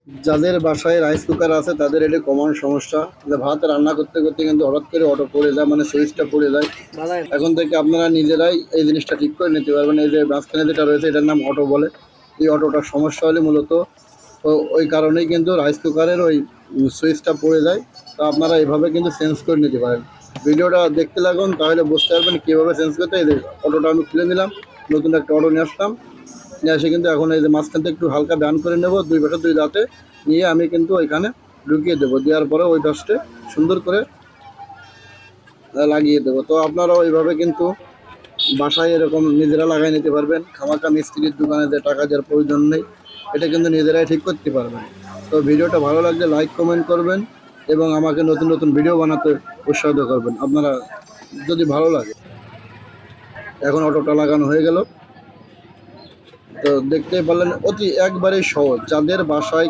যাদের বাসায় rice cooker আছে তাদের এটা কমন সমস্যা যে ভাত রান্না করতে করতে কিন্তু হঠাৎ করে অটো পড়ে যায়, মানে সুইচটা পড়ে যায়। এখন থেকে আপনারা নিজেরাই এই জিনিসটা ঠিক করে নিতে পারবেন। এই যে মাঝখানে যেটা রয়েছে এটার নাম অটো বলে। এই অটোটার সমস্যা হলে মূলত ওই কারণেই কিন্তু রাইস কুকারের ওই সুইচটা পড়ে যায়। তো আপনারা এভাবে কিন্তু চেঞ্জ করে নিতে পারেন। ভিডিওটা দেখতে লাগুন, তাহলে বুঝতে পারবেন কীভাবে চেঞ্জ করতে। এই যে অটোটা আমি খুলে নিলাম, নতুন একটা অটো নিয়ে আসলাম, নিয়ে এসে কিন্তু এখন এই যে মাঝখান থেকে একটু হালকা ব্যান করে নেব, দুই পাশে দুই দাঁতে নিয়ে আমি কিন্তু ওইখানে ঢুকিয়ে দেবো। দেওয়ার পরে ওই পাশে সুন্দর করে লাগিয়ে দেবো। তো আপনারাও এইভাবে কিন্তু বাসায় এরকম নিজেরা লাগাই নিতে পারবেন। খামাখা মিস্ত্রির দোকানে যে টাকা দেওয়ার প্রয়োজন নেই, এটা কিন্তু নিজেরাই ঠিক করতে পারবেন। তো ভিডিওটা ভালো লাগলে লাইক কমেন্ট করবেন এবং আমাকে নতুন নতুন ভিডিও বানাতে উৎসাহিত করবেন আপনারা যদি ভালো লাগে। এখন অটোটা লাগানো হয়ে গেল। তো দেখতেই পারলেন অতি একবারেই সহজ। যাদের বাসায়